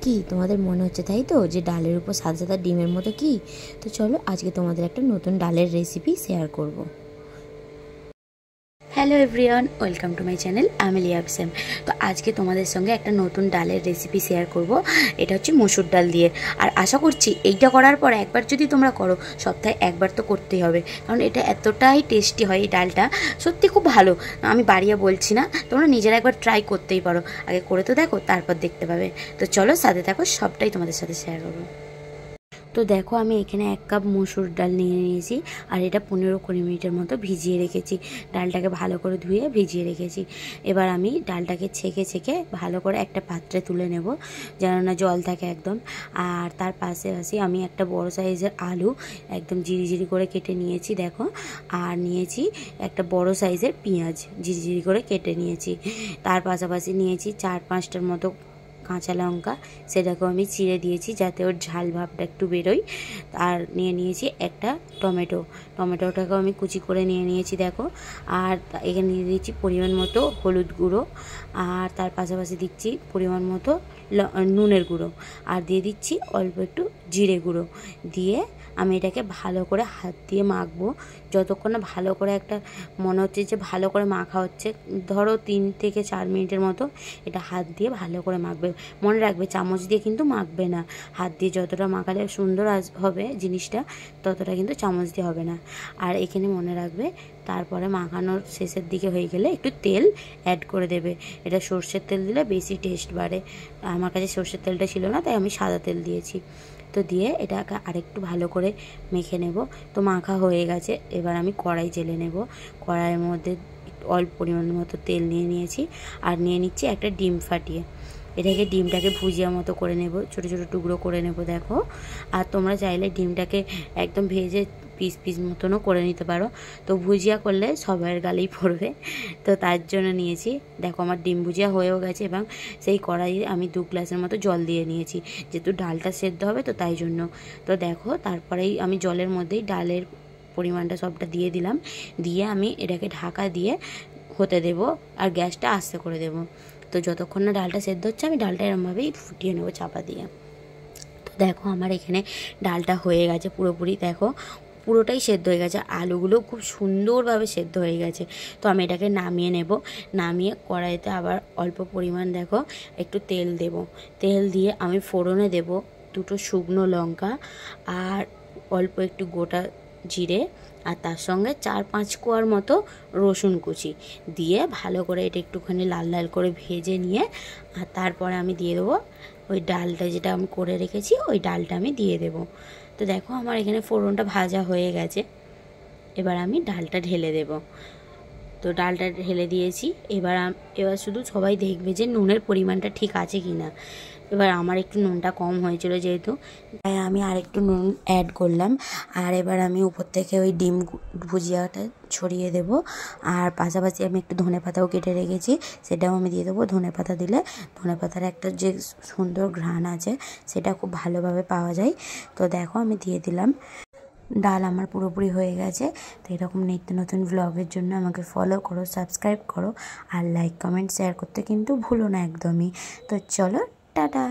কি তোমাদের মনে হচ্ছে তাই তো যে ডালের উপর সাদা সাদা ডিমের মতো কি? তো চলো আজকে তোমাদের একটা নতুন ডালের রেসিপি শেয়ার করব। Hello everyone, welcome to my channel আমি লিয়া আফসাম। তো আজকে তোমাদের সঙ্গে একটা নতুন ডালের রেসিপি শেয়ার করব। এটা হচ্ছে মসুর ডাল দিয়ে। আর আশা করছি এইটা করার পর একবার যদি তোমরা করো, সপ্তাহে একবার তো করতেই হবে, কারণ এটা এতটাই টেস্টি হয়। এই ডালটা সত্যি খুব ভালো, আমি বাড়িয়ে বলছি না, তোমরা নিজেরা একবার ট্রাই করতেই পারো। আগে করে তো দেখো, তারপর দেখতে পাবে। তো চলো সাথে থাকো, সবটাই তোমাদের সাথে শেয়ার করবো। তো দেখো আমি এখানে 1 কাপ মসুর ডাল নিয়ে নিয়েছি, আর এটা 15-20 মিনিটের মতো ভিজিয়ে রেখেছি। ডালটাকে ভালো করে ধুয়ে ভিজিয়ে রেখেছি। এবার আমি ডালটাকে ছেঁকে ভালো করে একটা পাত্রে তুলে নেব, যেন না জল থাকে একদম। আর তার পাশাপাশি আমি একটা বড় সাইজের আলু একদম জিরি করে কেটে নিয়েছি দেখো। আর নিয়েছি একটা বড় সাইজের পেঁয়াজ জিরি করে কেটে নিয়েছি। তার পাশাপাশি নিয়েছি 4-5টার মতো কাঁচা লঙ্কা, সেটাকেও আমি চিড়ে দিয়েছি যাতে ওর ঝাল ভাবটা একটু বেরোয়। আর নিয়েছি একটা টমেটোটাকেও আমি কুচি করে নিয়েছি দেখো। আর এখানে নিয়ে দিচ্ছি পরিমাণ মতো হলুদ গুঁড়ো, আর তার পাশাপাশি দিচ্ছি পরিমাণ মতো নুনের গুঁড়ো, আর দিয়ে দিচ্ছি অল্প একটু জিরে গুঁড়ো। দিয়ে আমি এটাকে ভালো করে হাত দিয়ে মাখবো, যতক্ষণ না ভালো করে একটা মনে হচ্ছে যে ভালো করে মাখা হচ্ছে। ধরো 3-4 মিনিটের মতো এটা হাত দিয়ে ভালো করে মাখবে। মনে রাখবে চামচ দিয়ে কিন্তু মাখবে না, হাত দিয়ে যতটা মাখালে সুন্দর হবে জিনিসটা, ততটা কিন্তু চামচ দিয়ে হবে না। আর এখানে মনে রাখবে তারপরে মাখানোর শেষের দিকে হয়ে গেলে একটু তেল অ্যাড করে দেবে। এটা সর্ষের তেল দিলে বেশি টেস্ট বাড়ে। আমার কাছে সর্ষের তেলটা ছিল না, তাই আমি সাদা তেল দিয়েছি। তো দিয়ে এটাকে আরেকটু ভালো করে মেখে নেব। তো মাখা হয়ে গেছে, এবার আমি কড়াই জেলে নেব। কড়াইয়ের মধ্যে অল্প পরিমাণ মতো তেল নিয়েছি, আর নিয়ে নিচ্ছি একটা ডিম ফাটিয়ে। ডিমটাকে ভুজিয়া মতো করে নেব, ছোট ছোট টুকরো করে নেব দেখো। আর তোমরা চাইলে ডিমটাকে একদম ভেজে পিস মতনও করে নিতে পারো। তো ভুজিয়া করলে সবার গালেই পড়বে, তো তার জন্য নিয়েছি। দেখো আমার ডিম ভুজিয়া হয়েও গেছে, এবং সেই কড়াইয়ে আমি 2 গ্লাসের মতো জল দিয়ে নিয়েছি, যেহেতু ডালটা সেদ্ধ হবে তো তাই জন্য। তো দেখো তারপরেই আমি জলের মধ্যেই ডালের পরিমাণটা সবটা দিয়ে দিলাম। দিয়ে আমি এটাকে ঢাকা দিয়ে হতে দেব, আর গ্যাসটা আস্তে করে দেব। তো যতক্ষণ না ডালটা সেদ্ধ হচ্ছে, আমি ডালটা এরমভাবেই ফুটিয়ে নেবো চাপা দিয়ে। তো দেখো আমার এখানে ডালটা হয়ে গেছে পুরোপুরি, দেখো পুরোটাই সেদ্ধ হয়ে গেছে, আলুগুলো খুব সুন্দরভাবে সেদ্ধ হয়ে গেছে। তো আমি এটাকে নামিয়ে নেব। নামিয়ে কড়াইতে আবার অল্প পরিমাণ দেখো একটু তেল দেব। তেল দিয়ে আমি ফোড়নে দেব 2টো শুকনো লঙ্কা, আর অল্প একটু গোটা জিরে, আর তার সঙ্গে 4-5 কোয়ার মতো রসুন কুচি দিয়ে ভালো করে এটা একটুখানি লাল করে ভেজে নিয়ে, আর তারপরে আমি দিয়ে দেবো ওই ডালটা, যেটা আমি করে রেখেছি ওই ডালটা আমি দিয়ে দেব। তো দেখো আমার এখানে ফোড়নটা ভাজা হয়ে গেছে, এবার আমি ডালটা ঢেলে দেব। তো ডালটা ঢেলে দিয়েছি। এবার শুধু সবাই দেখবে যে নুনের পরিমাণটা ঠিক আছে কি না। এবার আমার একটু নুনটা কম হয়েছিল যেহেতু, তাই আমি আরেকটু নুন অ্যাড করলাম। আর এবার আমি উপর থেকে ওই ডিম ভুজিয়াটা ছড়িয়ে দেব। আর পাশাপাশি আমি একটু ধনেপাতাও কেটে রেখেছি, সেটাও আমি দিয়ে দেবো। ধনেপাতা দিলে ধনেপাতার একটা যে সুন্দর ঘ্রাণ আছে, সেটা খুব ভালোভাবে পাওয়া যায়। তো দেখো আমি দিয়ে দিলাম। ডাল আমার পুরোপুরি হয়ে গেছে। তো এরকম নিত্য নতুন ব্লগের জন্য আমাকে ফলো করো, সাবস্ক্রাইব করো, আর লাইক কমেন্ট শেয়ার করতে কিন্তু ভুলো না একদমই। তো চলো টাটা।